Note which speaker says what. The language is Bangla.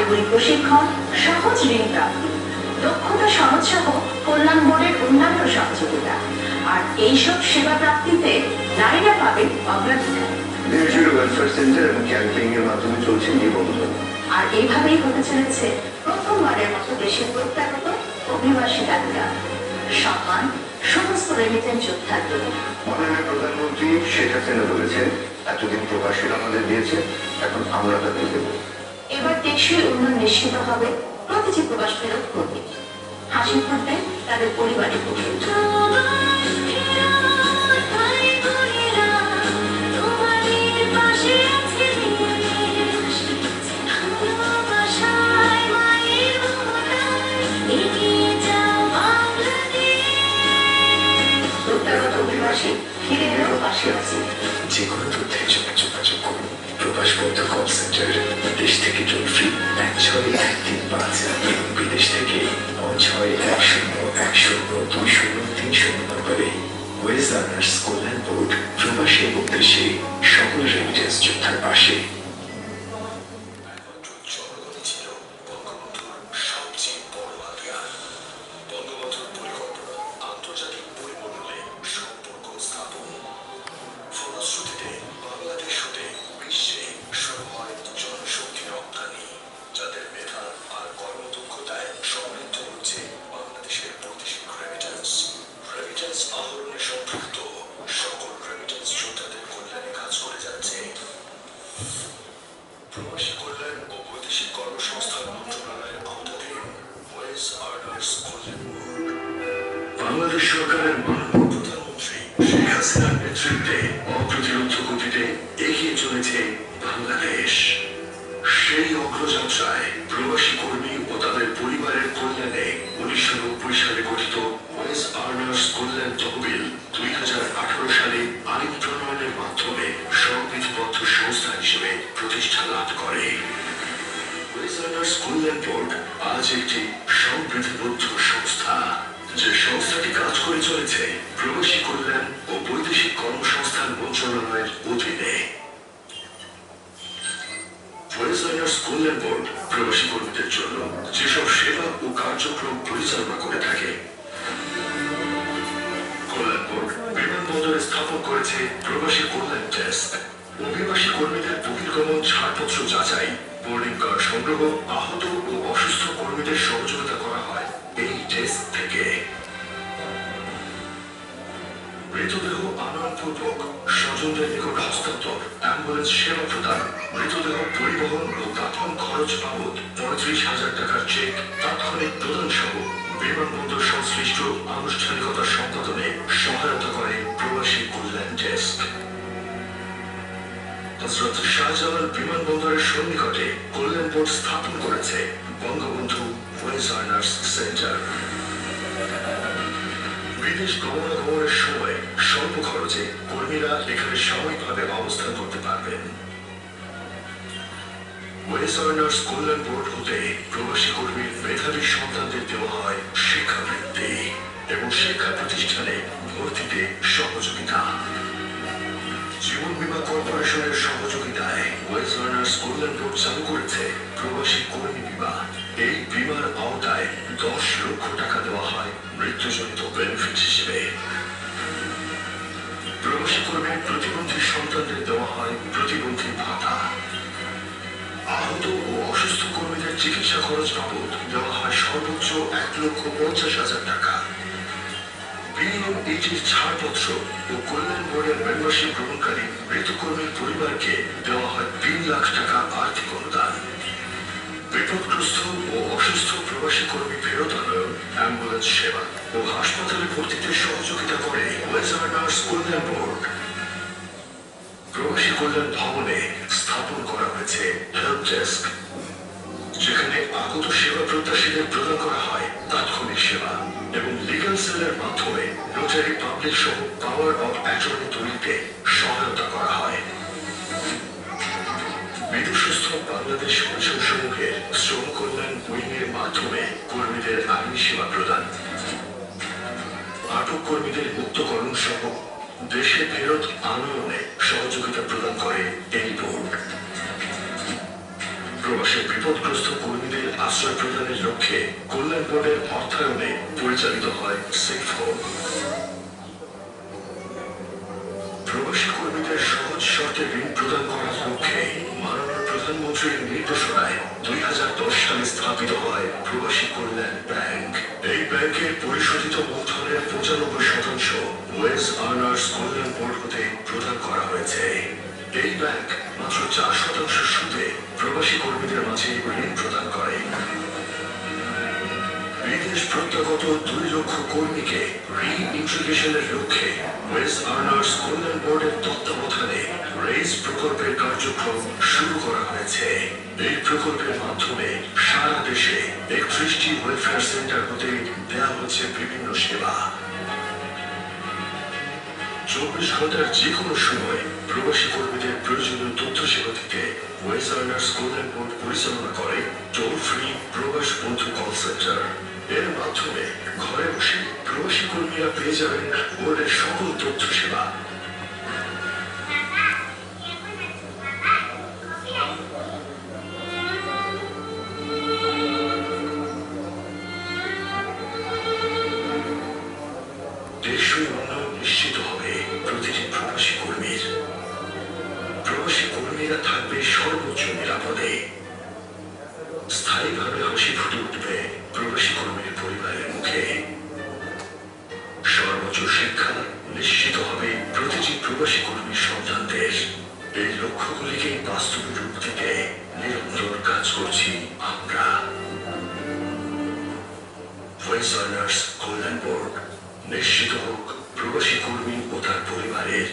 Speaker 1: কারিগরি প্রশিক্ষণ, সহজ ঋণ প্রাপ্তি, দক্ষতা সনদ সহ কল্যাণ বোর্ডের অন্যান্য সহযোগিতা। আর এইসব সেবা প্রাপ্তিতে নারীরা পাবেন অগ্রাধিকার।
Speaker 2: ওয়েলফেয়ার সেন্টার এবং ক্যাম্পেইন এর মাধ্যমে চলছে নিবন্ধন।
Speaker 1: আর এইভাবেই হতে চলেছে প্রথমবারের মতো দেশের প্রত্যাগত অভিবাসী তালিকা। সম্মান সমস্ত রেমিটেন্স যোদ্ধার জন্য।
Speaker 2: মাননীয় প্রধানমন্ত্রী শেখ হাসিনা বলেছেন, এতদিন প্রবাসীরা আমাদের দিয়েছে, এখন আমরা তাদের দেব।
Speaker 1: এবার টেকসই উন্নয়ন নিশ্চিত হবে প্রতিটি প্রবাস ফেরত কর্মী। হাসি ফুটবে তাদের পরিবারের প্রতি।
Speaker 3: যে কোনো তথ্যের জন্য যোগাযোগ করুন প্রবাস বন্ধু কল সেন্টার। দেশ থেকে টোল ফ্রি 16135 এবং বিদেশ থেকে 9610102030 নম্বরে। ওয়েজ আর্নার্স কল্যাণ বোর্ড প্রবাসী উদ্দেশ্যে সকল রেমিটেন্স যোদ্ধার পাশে। প্রবাসী কল্যাণ ও বৈদেশিক কর্মসংস্থান মন্ত্রণালয়ের আওতাধীন ওয়েজ আর্নার্স কল্যাণ বোর্ড। বাংলাদেশ সরকারের মাননীয় প্রধানমন্ত্রী শেখ হাসিনার নেতৃত্বে অপ্রতিরোধ্য গতিতে এগিয়ে চলেছে বাংলাদেশ। সেই অগ্রযাত্রায় প্রবাসী কর্মী ও তাদের পরিবারের কল্যাণে 1990 সালে গঠিত ওয়েজ আর্নার্স কল্যাণ তহবিল 2018 সালে আইন প্রণয়নের মাধ্যমে সংবিধিবদ্ধ সংস্থা হিসেবে প্রতিষ্ঠা লাভ করে। ওয়েজ আর্নার্স কল্যাণ বোর্ড আজ একটি সংবিধিবদ্ধ সংস্থা, যে সংস্থাটি কাজ করে চলেছে প্রবাসী কল্যাণ ও বৈদেশিক কর্মসংস্থান মন্ত্রণালয়ের অধীনে। ওয়েজ আর্নার্স কল্যাণ বোর্ড প্রবাসী কর্মীদের জন্য যেসব সেবা ও কার্যক্রম পরিচালনা করে থাকে, কল্যাণ বোর্ড বিমানবন্দরে স্থাপন করেছে প্রবাসী কল্যাণ ডেস্ক। অভিবাসী কর্মীদের বহির্গমন ছাড়পত্র যাচাই, বোর্ডিং কার্ড সংগ্রহ, আহত ও অসুস্থ কর্মীদের সহযোগিতা করা হয় এই ডেস্ক থেকে। মৃতদেহ আনয়নপূর্বক স্বজনদের নিকট হস্তান্তর, অ্যাম্বুলেন্স সেবা প্রদান, মৃতদেহ পরিবহন ও দাফন খরচ বাবদ 35,000 টাকার চেক তাৎক্ষণিক প্রদান সহ বিমানবন্দর সংশ্লিষ্ট আনুষ্ঠানিকতা সম্পাদনে সহায়তা করে প্রবাসী কল্যাণ ডেস্ক। হযরত শাহজালাল বিমানবন্দরের সন্নিকটে কল্যাণ বোর্ড স্থাপন করেছে বঙ্গবন্ধু ওয়েজ আর্নার্স সেন্টার। বিদেশ গমনাগমনের সময় স্বল্প খরচে কর্মীরা এখানে সাময়িকভাবে অবস্থান করতে পারবেন। ওয়েজ আর্নার্স কল্যাণ বোর্ড হতে প্রবাসী কর্মীর মেধাবী সন্তানদের দেওয়া হয় শিক্ষাবৃত্তি এবং শিক্ষা প্রতিষ্ঠানে ভর্তিতে সহযোগিতা। জীবন বীমা কর্পোরেশনের সহযোগিতায় ওয়েজ আর্নার্স কল্যাণ বোর্ড চালু করেছে প্রবাসী কর্মী বীমা। এই বীমার আওতায় 10 লক্ষ টাকা দেওয়া হয় মৃত্যুজনিত বেনিফিট হিসেবে। প্রবাসী কর্মীর প্রতিবন্ধী সন্তানদের দেওয়া হয় প্রতিবন্ধী ভাতা। আহত ও অসুস্থ কর্মীদের চিকিৎসা খরচ বাবদ দেওয়া হয় সর্বোচ্চ 1,50,000 টাকা। বিএমএইচের ছাড়পত্র ও কল্যাণ বোর্ডের মেম্বারশিপ গ্রহণকারী মৃত কর্মীর পরিবারকে দেওয়া হয় 3 লাখ টাকা আর্থিক অনুদান। বিপদগ্রস্ত ও অসুস্থ প্রবাসী কর্মী ফেরত আনয়ন, অ্যাম্বুলেন্স সেবা ও হাসপাতালে ভর্তিতে সহযোগিতা করে ওয়েজ আর্নার্স কল্যাণ বোর্ড। প্রবাসী কল্যাণ ভবনে স্থাপন করা হয়েছে হেল্প ডেস্ক, যেখানে আগত সেবা প্রত্যাশীদের প্রদান করা হয় তাৎক্ষণিক সেবা এবং লিগ্যাল সেলের মাধ্যমে নোটারি পাবলিক সহ পাওয়ার অফ অ্যাটর্নি তৈরিতে সহায়তা করা হয়। বিদেশস্থ বাংলাদেশ অঞ্চলসমূহের শ্রম কল্যাণ উইংয়ের মাধ্যমে কর্মীদের আইনি সেবা প্রদান, আটক কর্মীদের মুক্তকরণ সহ দেশে ফেরত আনয়নে সহযোগিতা প্রদান করে এই বোর্ড। প্রবাসের বিপদগ্রস্ত কর্মীদের আশ্রয় প্রদানের লক্ষ্যে কল্যাণ বোর্ডের অর্থায়নে পরিচালিত হয় সেফ হোম। প্রবাসী কর্মীদের সহজ শর্তে ঋণ প্রদান করার লক্ষ্যে মাননীয় প্রধানমন্ত্রীর নির্দেশনায় 2010 সালে স্থাপিত হয় প্রবাসী কল্যাণ ব্যাংক। এই ব্যাংকের পরিশোধিত মূলধনের 95% ওয়েজ আর্নার্স কল্যাণ বোর্ড হতে প্রদান করা হয়েছে। এই ব্যাংক মাত্র 4% সুদে প্রবাসী কর্মীদের মাঝে ঋণ প্রদান করে। বিদেশ প্রত্যাগত 2 লক্ষ কর্মীকে রি-ইন্টিগ্রেশনের লক্ষ্যে ওয়েজ আর্নার্স কল্যাণ বোর্ডের তত্ত্বাবধানে রেইজ প্রকল্পের কার্যক্রম শুরু করা হয়েছে। এই প্রকল্পের মাধ্যমে সারা দেশে 31টি ওয়েলফেয়ার সেন্টার হতে দেওয়া হচ্ছে বিভিন্ন সেবা। 24 ঘন্টার যে কোনো সময় প্রবাসী কর্মীদের প্রয়োজনীয় তথ্য সেবা দিতে ওয়েজ আর্নার্স কল্যাণ বোর্ড পরিচালনা করে টোল ফ্রি প্রবাস বন্ধু কল সেন্টার। এর মাধ্যমে ঘরে বসে প্রবাসী কর্মীরা পেয়ে যাবেন বোর্ডের সকল তথ্য সেবা। দেশীয় উন্নয়ন নিশ্চিত হবে প্রতিটি প্রবাসী কর্মীর। প্রবাসী কর্মীরা থাকবে সর্বোচ্চ নিরাপদে। স্থায়ীভাবে হাসি ফুটে উঠবে প্রবাসী কর্মীর পরিবারের মুখে। সর্বোচ্চ শিক্ষা নিশ্চিত হবে প্রতিটি প্রবাসী কর্মীর সন্তানদের। এই লক্ষ্যগুলিকে বাস্তবে রূপ দিতে নিরন্তর কাজ করছি আমরা। ওয়েজ আর্নার্স কল্যাণ বোর্ড, নিশ্চিত হোক প্রবাসী কর্মী ও তার পরিবারের